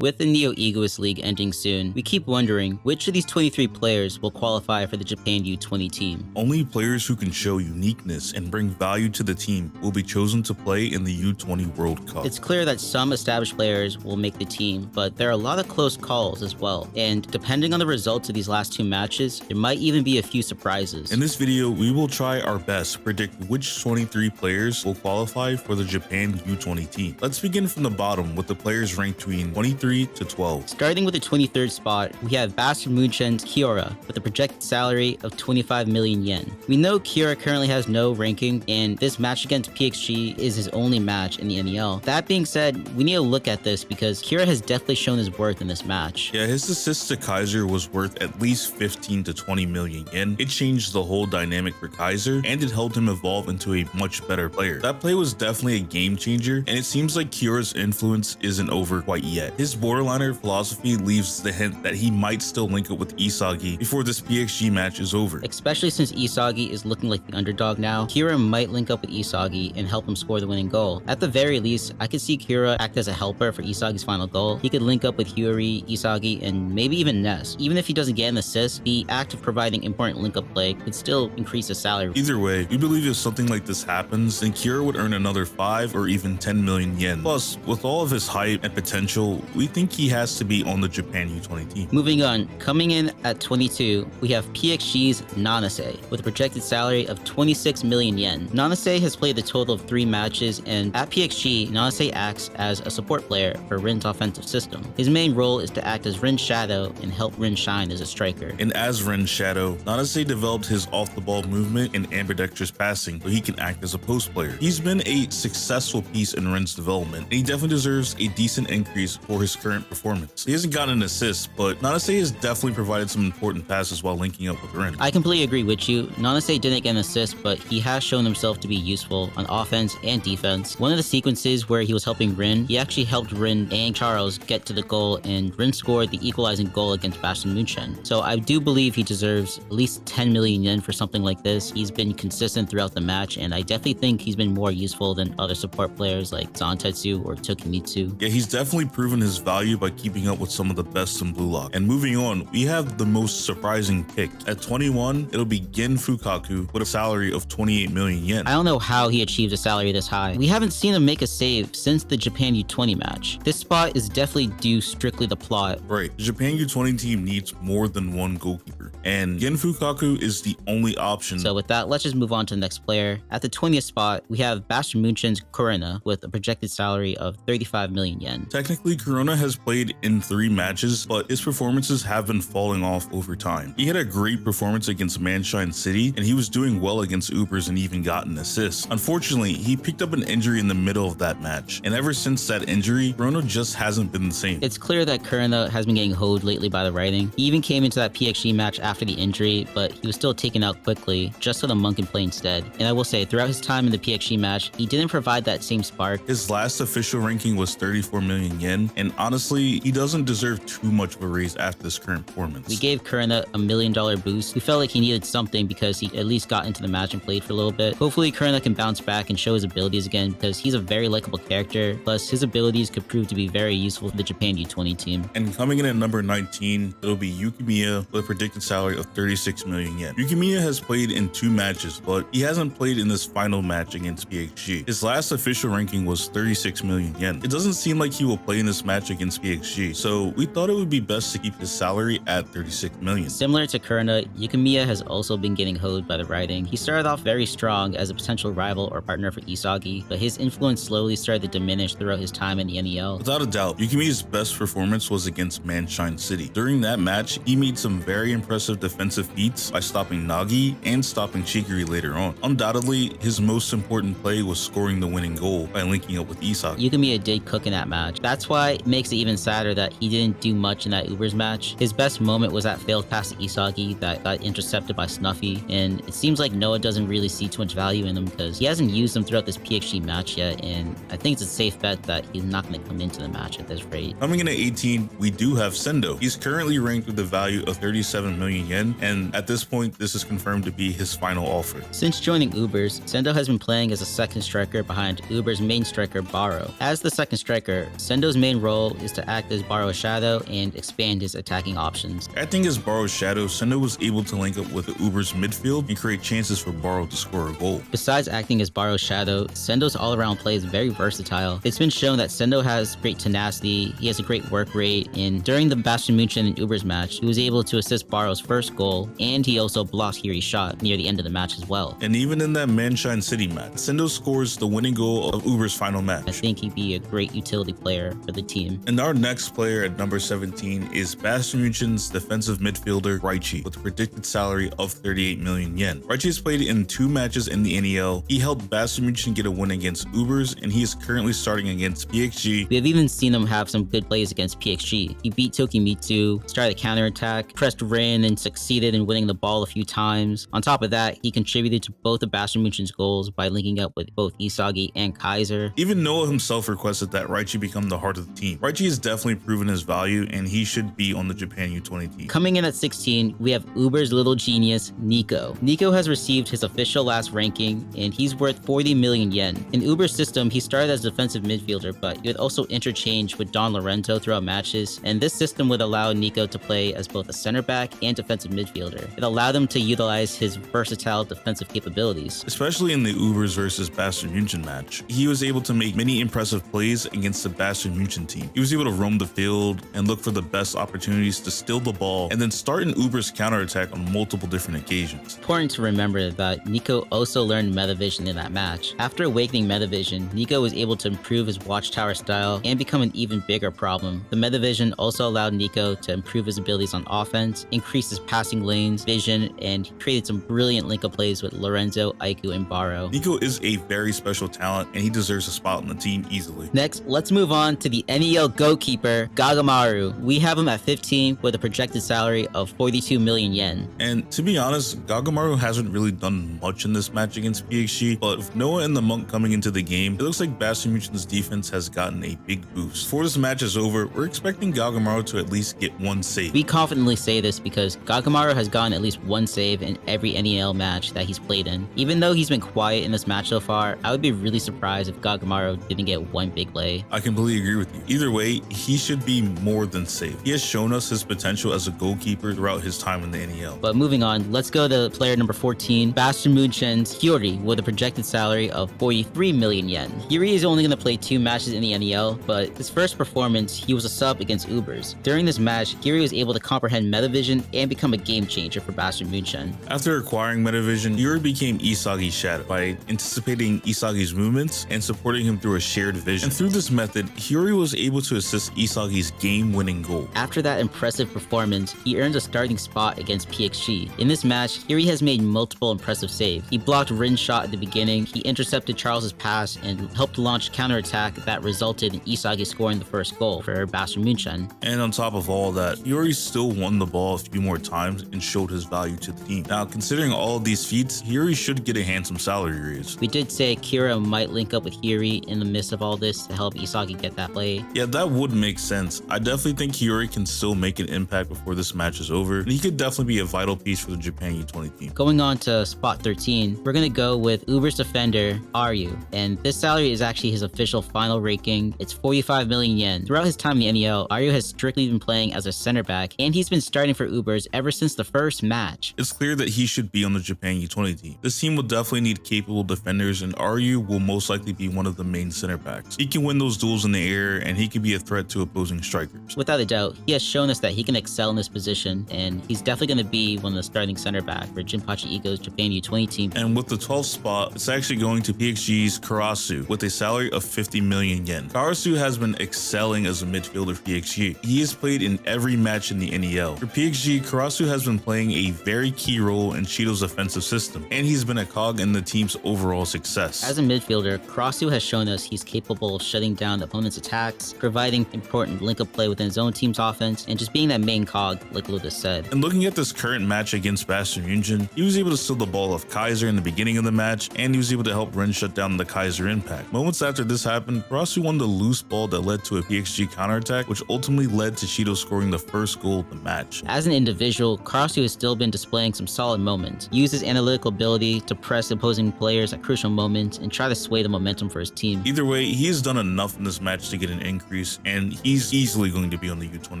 With the Neo Egoist League ending soon, we keep wondering which of these 23 players will qualify for the Japan U20 team. Only players who can show uniqueness and bring value to the team will be chosen to play in the U20 World Cup. It's clear that some established players will make the team, but there are a lot of close calls as well, and depending on the results of these last two matches, there might even be a few surprises. In this video, we will try our best to predict which 23 players will qualify for the Japan U20 team. Let's begin from the bottom with the players ranked between 23 to 12. Starting with the 23rd spot, we have Munchen's Kiora with a projected salary of 25 million yen. We know Kiora currently has no ranking, and this match against PXG is his only match in the NEL. That being said, we need to look at this because Kiora has definitely shown his worth in this match. Yeah, his assist to Kaiser was worth at least 15 to 20 million yen. It changed the whole dynamic for Kaiser, and it helped him evolve into a much better player. That play was definitely a game changer, and it seems like Kiora's influence isn't over quite yet. His borderliner philosophy leaves the hint that he might still link up with Isagi before this PXG match is over. Especially since Isagi is looking like the underdog now, Kiora might link up with Isagi and help him score the winning goal. At the very least, I could see Kiora act as a helper for Isagi's final goal. He could link up with Hyuri, Isagi, and maybe even Ness. Even if he doesn't get an assist, the act of providing important link-up play could still increase his salary. Either way, we believe if something like this happens, then Kiora would earn another 5 or even 10 million yen. Plus, with all of his hype and potential, we think he has to be on the Japan U20 team. Moving on, coming in at 22, we have PXG's Nanase with a projected salary of 26 million yen. Nanase has played a total of 3 matches, and at PXG, Nanase acts as a support player for Rin's offensive system. His main role is to act as Rin's shadow and help Rin shine as a striker. And as Rin's shadow, Nanase developed his off-the-ball movement and ambidextrous passing so he can act as a post player. He's been a successful piece in Rin's development, and he definitely deserves a decent increase for his current performance. He hasn't gotten an assist, but Nanase has definitely provided some important passes while linking up with Rin. I completely agree with you. Nanase didn't get an assist, but he has shown himself to be useful on offense and defense. One of the sequences where he was helping Rin, he actually helped Rin and Charles get to the goal, and Rin scored the equalizing goal against Munchen. So I do believe he deserves at least 10 million yen for something like this. He's been consistent throughout the match, and I definitely think he's been more useful than other support players like Zantetsu or Tokimitsu. Yeah, he's definitely proven his value by keeping up with some of the best in BLUELOCK. And moving on, we have the most surprising pick. At 21, it'll be Gen Fukaku with a salary of 28 million yen. I don't know how he achieved a salary this high. We haven't seen him make a save since the Japan U20 match. This spot is definitely due strictly to plot. Right, the Japan U20 team needs more than one goalkeeper, and Gen Fukaku is the only option. So with that, let's just move on to the next player. At the 20th spot, we have Munchen's Corona with a projected salary of 35 million yen. Technically, Corona has played in 3 matches, but his performances have been falling off over time. He had a great performance against Munchen City, and he was doing well against Ubers and even got an assist. Unfortunately, he picked up an injury in the middle of that match, and ever since that injury, Corona just hasn't been the same. It's clear that Corona has been getting hoed lately by the writing. He even came into that PXG match after the injury, but he was still taken out quickly, just so the Monk can play instead. And I will say, throughout his time in the PXG match, he didn't provide that same spark. His last official ranking was 34 million yen, and honestly, he doesn't deserve too much of a raise after this current performance. We gave Corona a $1 million boost. We felt like he needed something because he at least got into the match and played for a little bit. Hopefully, Corona can bounce back and show his abilities again because he's a very likable character, plus his abilities could prove to be very useful for the Japan U20 team. And coming in at number 19, it'll be Yukimiya with a predicted salary of 36 million yen. Yukimiya has played in 2 matches, but he hasn't played in this final match against PXG. His last official ranking was 36 million yen. It doesn't seem like he will play in this match against PXG, so we thought it would be best to keep his salary at 36 million. Similar to Corona, Yukimiya has also been getting hoed by the writing. He started off very strong as a potential rival or partner for Isagi, but his influence slowly started to diminish throughout his time in the NEL. Without a doubt, Yukimiya's best performance was against Munchen City. During that match, he made some very impressive defensive feats by stopping Nagi and stopping Chikiri later on. Undoubtedly, his most important play was scoring the winning goal by linking up with Isagi. Yukimiya did cook in that match. That's why it makes it even sadder that he didn't do much in that Ubers match. His best moment was that failed pass to Isagi that got intercepted by Snuffy, and it seems like Noah doesn't really see too much value in him because he hasn't used them throughout this PXG match yet, and I think it's a safe bet that he's not going to come into the match at this rate. Coming in at 18, we do have Sendo. He's currently ranked with a value of 37 million yen, and at this point, this is confirmed to be his final offer. Since joining Ubers, Sendo has been playing as a second striker behind Uber's main striker Barou. As the second striker, Sendo's main role role is to act as Barou's shadow and expand his attacking options. Acting as Barou's shadow, Sendo was able to link up with the Uber's midfield and create chances for Barou to score a goal. Besides acting as Barou's shadow, Sendo's all-around play is very versatile. It's been shown that Sendo has great tenacity, he has a great work rate, and during the Bayern Munchen and Uber's match, he was able to assist Barou's first goal, and he also blocked Hiri's shot near the end of the match as well. And even in that Munchen City match, Sendo scores the winning goal of Uber's final match. I think he'd be a great utility player for the team. And our next player at number 17 is Bayern Munchen's defensive midfielder Raichi, with a predicted salary of 38 million yen. Raichi has played in 2 matches in the NEL. He helped Bayern Munchen get a win against Ubers, and he is currently starting against PXG. We have even seen him have some good plays against PXG. He beat Tokimitsu, started a counterattack, pressed Rin, and succeeded in winning the ball a few times. On top of that, he contributed to both of Bayern Munchen's goals by linking up with both Isagi and Kaiser. Even Noel himself requested that Raichi become the heart of the team. Raichi has definitely proven his value, and he should be on the Japan U20 team. Coming in at 16, we have Uber's little genius, Nico. Nico has received his official last ranking, and he's worth 40 million yen. In Uber's system, he started as a defensive midfielder, but he would also interchange with Don Lorenzo throughout matches, and this system would allow Nico to play as both a center back and defensive midfielder. It allowed him to utilize his versatile defensive capabilities. Especially in the Ubers versus Bayern Munchen match, he was able to make many impressive plays against the Bayern Munchen team. He was able to roam the field and look for the best opportunities to steal the ball and then start an Uber's counterattack on multiple different occasions. Important to remember that Nico also learned Metavision in that match. After awakening Metavision, Nico was able to improve his watchtower style and become an even bigger problem. The Metavision also allowed Nico to improve his abilities on offense, increase his passing lanes, vision, and created some brilliant link-up plays with Lorenzo, Aiku, and Barou. Nico is a very special talent, and he deserves a spot on the team easily. Next, let's move on to the NEL goalkeeper, Gagamaru. We have him at 15 with a projected salary of 42 million yen. And to be honest, Gagamaru hasn't really done much in this match against PXG, but with Noah and the Monk coming into the game, it looks like Bayern Munchen's defense has gotten a big boost. Before this match is over, we're expecting Gagamaru to at least get 1 save. We confidently say this because Gagamaru has gotten at least 1 save in every NEL match that he's played in. Even though he's been quiet in this match so far, I would be really surprised if Gagamaru didn't get 1 big lay. I completely agree with you. Either way, he should be more than safe. He has shown us his potential as a goalkeeper throughout his time in the NEL. But moving on, let's go to player number 14, Bayern Munchen's Hiri, with a projected salary of 43 million yen. Hiri is only going to play 2 matches in the NEL, but his first performance, he was a sub against Ubers. During this match, Hiri was able to comprehend Metavision and become a game changer for Bayern Munchen. After acquiring Metavision, Hiri became Isagi's shadow by anticipating Isagi's movements and supporting him through a shared vision. And through this method, Hiri was able to assist Isagi's game-winning goal. After that impressive performance, he earned a starting spot against PXG. In this match, Hiri has made multiple impressive saves. He blocked Rin's shot at the beginning, he intercepted Charles's pass, and helped launch a counterattack that resulted in Isagi scoring the first goal for Bayern Munchen. And on top of all that, Hiri still won the ball a few more times and showed his value to the team. Now, considering all of these feats, Hiri should get a handsome salary raise. We did say Kira might link up with Hiri in the midst of all this to help Isagi get that play. Yeah, that would make sense. I definitely think Hiri can still make an impact before this match is over, and he could definitely be a vital piece for the Japan U20 team. Going on to spot 13, we're gonna go with Uber's defender, Barou, and this salary is actually his official final ranking. It's 45 million yen. Throughout his time in the NEL, Barou has strictly been playing as a center back, and he's been starting for Ubers ever since the first match. It's clear that he should be on the Japan U20 team. This team will definitely need capable defenders, and Barou will most likely be one of the main center backs. He can win those duels in the air, and he can be a threat to opposing strikers. Without a doubt, he has shown us that he can excel in this position, and he's definitely going to be one of the starting center back for Jinpachi Ego's Japan U20 team. And with the 12th spot, it's actually going to PXG's Karasu with a salary of 50 million yen. Karasu has been excelling as a midfielder for PXG. He has played in every match in the NEL. For PXG, Karasu has been playing a very key role in Shido's offensive system, and he's been a cog in the team's overall success. As a midfielder, Karasu has shown us he's capable of shutting down the opponent's attacks, providing important link-up play within his own team's offense, and just being that main cog, like Lucas said. And looking at this current match against Bayern Munchen, he was able to steal the ball off Kaiser in the beginning of the match, and he was able to help Ren shut down the Kaiser impact. Moments after this happened, Karasu won the loose ball that led to a PXG counterattack, which ultimately led to Shido scoring the first goal of the match. As an individual, Karasu has still been displaying some solid moments. He uses analytical ability to press opposing players at crucial moments and try to sway the momentum for his team. Either way, he has done enough in this match to get an increase increase, and he's easily going to be on the U20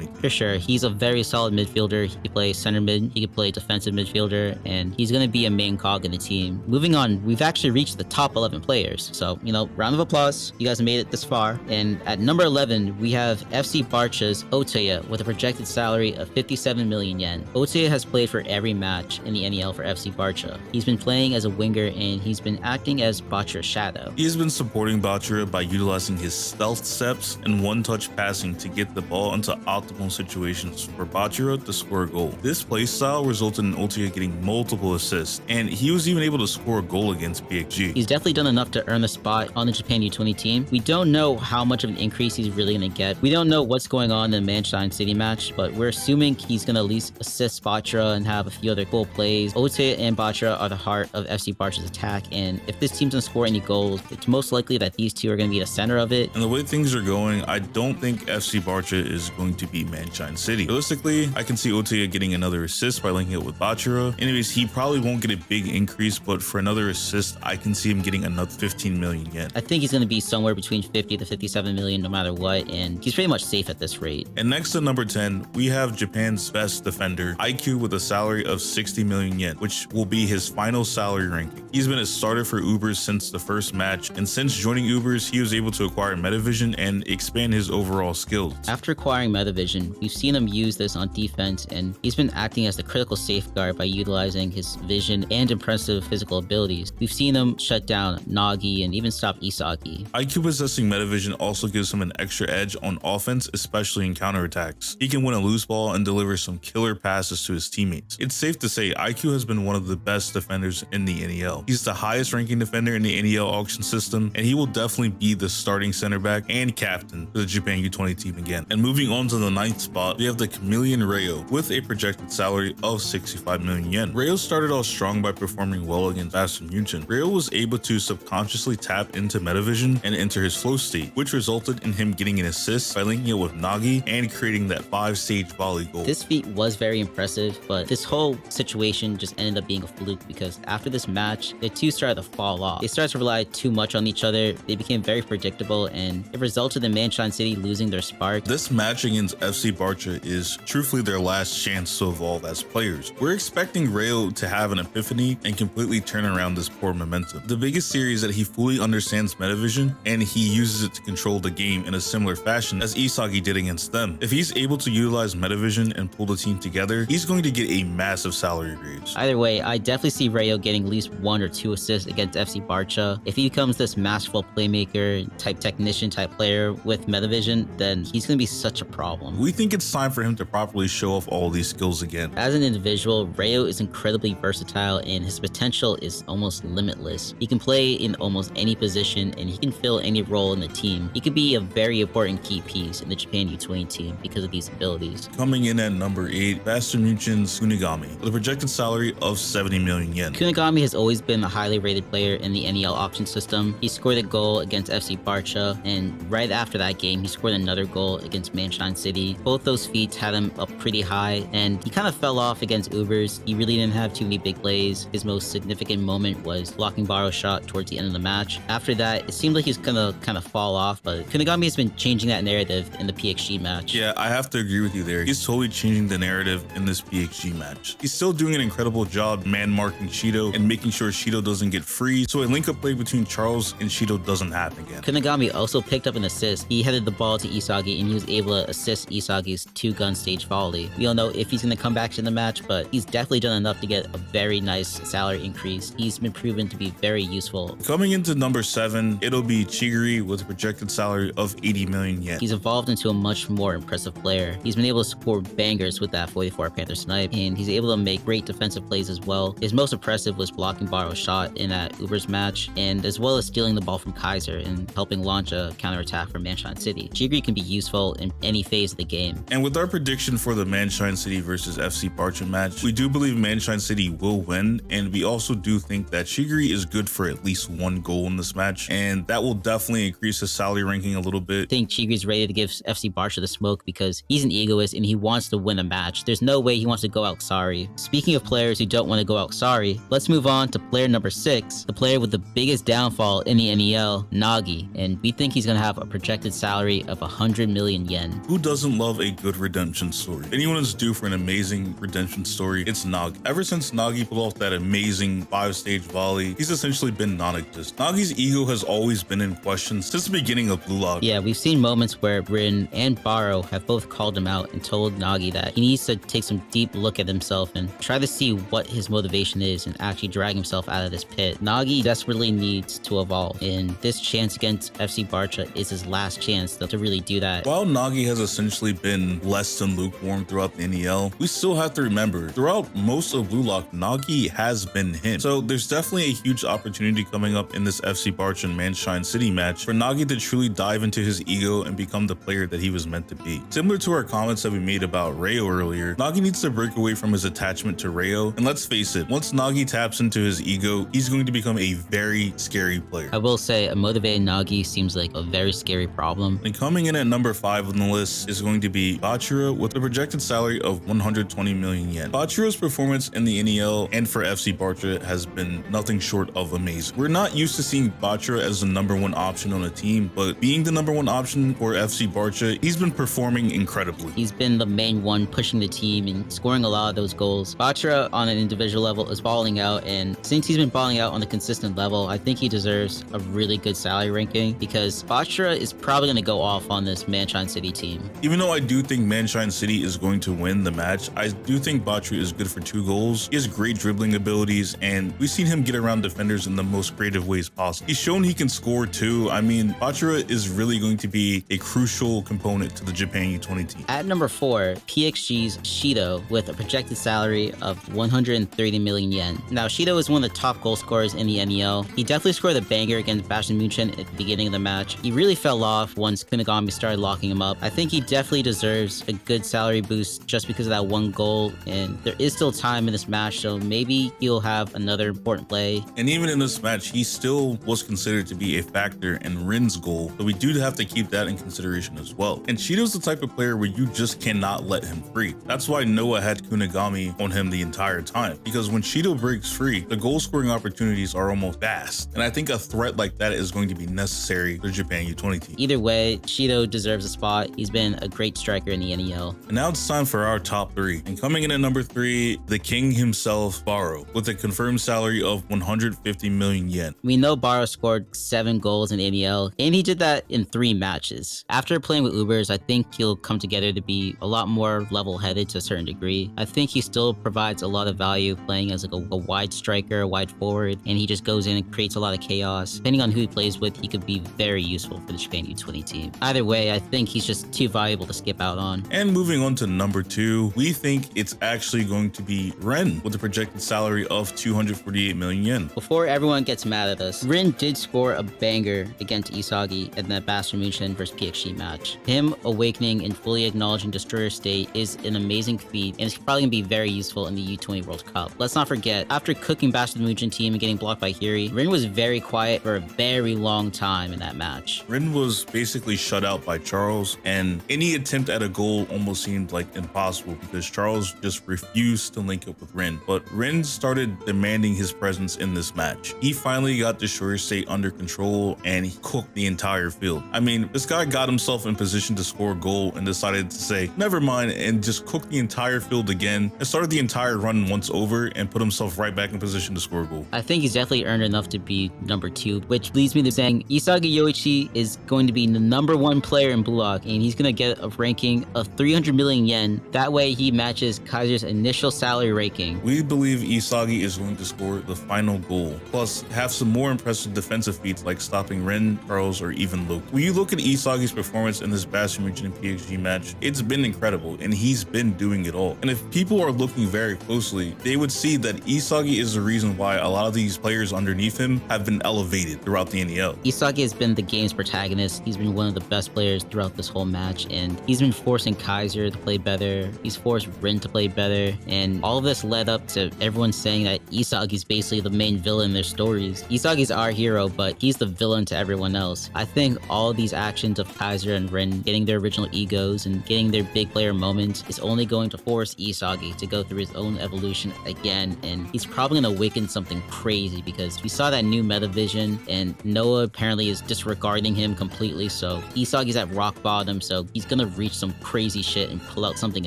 team. For sure, he's a very solid midfielder. He can play center mid, he can play defensive midfielder, and he's going to be a main cog in the team. Moving on, we've actually reached the top 11 players. So, round of applause. You guys have made it this far. And at number 11, we have FC Barca's Otoya with a projected salary of 57 million yen. Otoya has played for every match in the NEL for FC Barca. He's been playing as a winger and he's been acting as Bachira's shadow. He has been supporting Bachira by utilizing his stealth steps and one-touch passing to get the ball into optimal situations for Bachira to score a goal. This playstyle resulted in Otoya getting multiple assists, and he was even able to score a goal against PXG. He's definitely done enough to earn a spot on the Japan U20 team. We don't know how much of an increase he's really going to get. We don't know what's going on in the Munchen City match, but we're assuming he's going to at least assist Bachira and have a few other cool plays. Otoya and Bachira are the heart of FC Barca's attack, and if this team's going to score any goals, it's most likely that these two are going to be the center of it. And the way things are going, I don't think FC Barca is going to beat Munchen City. Realistically, I can see Otoya getting another assist by linking it with Bachira. Anyways, he probably won't get a big increase, but for another assist, I can see him getting another 15 million yen. I think he's going to be somewhere between 50 to 57 million no matter what, and he's pretty much safe at this rate. And next at number 10, we have Japan's best defender, IQ, with a salary of 60 million yen, which will be his final salary ranking. He's been a starter for Ubers since the first match, and since joining Ubers, he was able to acquire Metavision and expand his overall skills. After acquiring Metavision, we've seen him use this on defense, and he's been acting as the critical safeguard by utilizing his vision and impressive physical abilities. We've seen him shut down Nagi and even stop Isagi. IQ possessing Metavision also gives him an extra edge on offense, especially in counterattacks. He can win a loose ball and deliver some killer passes to his teammates. It's safe to say IQ has been one of the best defenders in the NEL. He's the highest ranking defender in the NEL auction system, and he will definitely be the starting center back and captain for the Japan U20 team again. And moving on to the 9th spot, we have the chameleon Rayo with a projected salary of 65 million yen. Rayo started off strong by performing well against Munchen. Rayo was able to subconsciously tap into Metavision and enter his flow state, which resulted in him getting an assist by linking it with Nagi and creating that 5-stage volley goal. This feat was very impressive, but this whole situation just ended up being a fluke because after this match, the two started to fall off. They started to rely too much on each other, they became very predictable, and it resulted in Munchen City losing their spark. This match against FC Barca is truthfully their last chance to evolve as players. We're expecting Rayo to have an epiphany and completely turn around this poor momentum. The biggest theory is that he fully understands Metavision and he uses it to control the game in a similar fashion as Isagi did against them. If he's able to utilize Metavision and pull the team together, he's going to get a massive salary raise. Either way, I definitely see Rayo getting at least 1 or 2 assists against FC Barca. If he becomes this masterful playmaker type technician type player with Metavision, then he's going to be such a problem. We think it's time for him to properly show off all these skills again. As an individual, Rayo is incredibly versatile and his potential is almost limitless. He can play in almost any position and he can fill any role in the team. He could be a very important key piece in the Japan U20 team because of these abilities. Coming in at number 8, Munchen's Kunigami with a projected salary of 70 million yen. Kunigami has always been a highly rated player in the NEL auction system. He scored a goal against FC Barca, and right after that game, he scored another goal against Munchen City. Both those feats had him up pretty high, and he kind of fell off against Ubers. He really didn't have too many big plays. His most significant moment was blocking Barou's shot towards the end of the match. After that, it seemed like he was gonna kind of fall off, but Kunigami has been changing that narrative in the PXG match. Yeah, I have to agree with you there. He's totally changing the narrative in this PXG match. He's still doing an incredible job man-marking Shido and making sure Shido doesn't get free, so a link-up play between Charles and Shido doesn't happen again. Kunigami also picked up an assist. He headed the ball to Isagi and he was able to assist Isagi's 2-gun stage volley. We don't know if he's going to come back to the match, but he's definitely done enough to get a very nice salary increase. He's been proven to be very useful. Coming into number 7, it'll be Chigiri with a projected salary of 80 million yen. He's evolved into a much more impressive player. He's been able to score bangers with that 44 Panther snipe, and he's able to make great defensive plays as well. His most impressive was blocking Barou's shot in that Ubers match, and as well as stealing the ball from Kaiser and helping launch a counterattack for Munchen City. Chigiri can be useful in any phase of the game. And with our prediction for the Munchen City versus FC Barca match, we do believe Munchen City will win, and we also do think that Chigiri is good for at least 1 goal in this match, and that will definitely increase his salary ranking a little bit. I think Chigiri's ready to give FC Barca the smoke because he's an egoist and he wants to win a match. There's no way he wants to go out sorry. Speaking of players who don't want to go out sorry, let's move on to player number 6, the player with the biggest downfall in the NEL, Nagi, and we think he's going to have a projected salary salary of 100 million yen. Who doesn't love a good redemption story? If anyone is due for an amazing redemption story, it's Nagi. Ever since Nagi pulled off that amazing 5-stage volley, he's essentially been non-existent. Nagi's ego has always been in question since the beginning of BLUELOCK. Yeah, we've seen moments where Rin and Barou have both called him out and told Nagi that he needs to take some deep look at himself and try to see what his motivation is and actually drag himself out of this pit. Nagi desperately needs to evolve, and this chance against FC Barca is his last chance to really do that. While Nagi has essentially been less than lukewarm throughout the NEL, we still have to remember, throughout most of BLUELOCK, Nagi has been him. So there's definitely a huge opportunity coming up in this FC Barca and Munchen City match for Nagi to truly dive into his ego and become the player that he was meant to be. Similar to our comments that we made about Rayo earlier, Nagi needs to break away from his attachment to Rayo, and let's face it, once Nagi taps into his ego, he's going to become a very scary player. I will say, a motivated Nagi seems like a very scary problem. And coming in at number 5 on the list is going to be Bachira with a projected salary of 120 million yen. Bachira's performance in the NEL and for FC Barca has been nothing short of amazing. We're not used to seeing Bachira as the number 1 option on a team, but being the number 1 option for FC Barca, he's been performing incredibly. He's been the main one pushing the team and scoring a lot of those goals. Bachira on an individual level is balling out, and since he's been balling out on a consistent level, I think he deserves a really good salary ranking because Bachira is probably going to go off on this Munchen City team. Even though I do think Munchen City is going to win the match, I do think Bachira is good for 2 goals. He has great dribbling abilities, and we've seen him get around defenders in the most creative ways possible. He's shown he can score too. I mean, Bachira is really going to be a crucial component to the Japan U20 team. At number 4, PXG's Shido with a projected salary of 130 million yen. Now, Shido is one of the top goal scorers in the NEL. He definitely scored a banger against Bayern Munchen at the beginning of the match. He really fell off once Kunigami started locking him up. I think he definitely deserves a good salary boost just because of that 1 goal, and there is still time in this match, so maybe he'll have another important play. And even in this match, he still was considered to be a factor in Rin's goal, so we do have to keep that in consideration as well. And Shido's the type of player where you just cannot let him free. That's why Noah had Kunigami on him the entire time, because when Shido breaks free, the goal scoring opportunities are almost vast, and I think a threat like that is going to be necessary for the Japan U20 team. Either way, Shido deserves a spot. He's been a great striker in the NEL. And now it's time for our top 3. And coming in at number 3, the king himself, Barou, with a confirmed salary of 150 million yen. We know Barou scored 7 goals in NEL, and he did that in 3 matches. After playing with Ubers, I think he'll come together to be a lot more level-headed to a certain degree. I think he still provides a lot of value playing as like a wide striker, a wide forward, and he just goes in and creates a lot of chaos. Depending on who he plays with, he could be very useful for the Japan U20 team. Either way, I think he's just too valuable to skip out on. And moving on to number 2, we think it's actually going to be Ren with a projected salary of 248 million yen. Before everyone gets mad at us, Rin did score a banger against Isagi in that Bayern Munchen vs PXG match. Him awakening and fully acknowledging Destroyer State is an amazing feat, and it's probably going to be very useful in the U20 World Cup. Let's not forget, after cooking Bayern Munchen team and getting blocked by Hiri, Rin was very quiet for a very long time in that match. Rin was basically shut out by Charles, and any attempt at a goal almost seemed like impossible because Charles just refused to link up with Rin. But Rin started demanding his presence in this match. He finally got Destroyer State under control and he cooked the entire field. I mean, this guy got himself in position to score a goal and decided to say, never mind, and just cook the entire field again and started the entire run once over and put himself right back in position to score a goal. I think he's definitely earned enough to be number 2, which leads me to saying Isagi Yoichi is going to be the number 1 player in BLUELOCK, and he's going to get a ranking of 300 million yen. That way he matches Kaiser's initial salary ranking. We believe Isagi is going to score the final goal, plus have some more impressive defensive feats like stopping Ren, Charles, or even Loki. When you look at Isagi's performance in this Bayern Munchen and PXG match, it's been incredible, and he's been doing it all. And if people are looking very closely, they would see that Isagi is the reason why a lot of these players underneath him have been elevated throughout the NEL. Isagi has been the game's protagonist. He's been one of the best players throughout this whole match, and he's been forcing Kaiser to play better. He's forced Rin to play better, and all of this led up to everyone saying that Isagi's basically the main villain in their stories. Isagi's our hero, but he's the villain to everyone else. I think all of these actions of Kaiser and Rin getting their original egos and getting their big player moments is only going to force Isagi to go through his own evolution again, and he's probably going to awaken something crazy because we saw that new meta vision, and Noah apparently is disregarding him completely, so Isagi's at rock bottom, so he's gonna reach some crazy shit and pull out something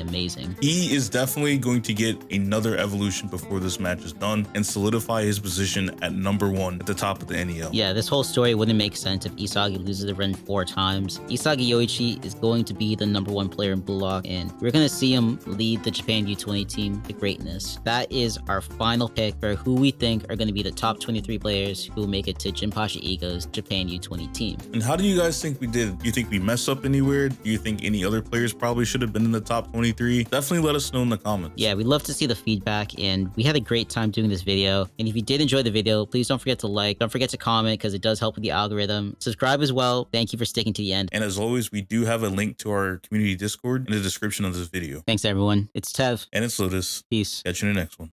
amazing. He is definitely going to get another evolution before this match is done and solidify his position at #1 at the top of the NEL. Yeah, this whole story wouldn't make sense if Isagi loses the Ren 4 times. Isagi Yoichi is going to be the #1 player in BLUELOCK, and we're gonna see him lead the Japan U20 team to greatness. That is our final pick for who we think are gonna be the top 23 players who will make it to Jinpachi Ego's Japan U20 team. And how do you guys think we did? Do you think we messed up anywhere? Do you think any other players probably should have been in the top 23? Definitely let us know in the comments. Yeah, we'd love to see the feedback, and we had a great time doing this video. And if you did enjoy the video, please don't forget to like, don't forget to comment, because it does help with the algorithm. Subscribe as well. Thank you for sticking to the end. And as always, we do have a link to our community Discord in the description of this video. Thanks everyone. It's Tev. And it's Lotus. Peace. Catch you in the next one.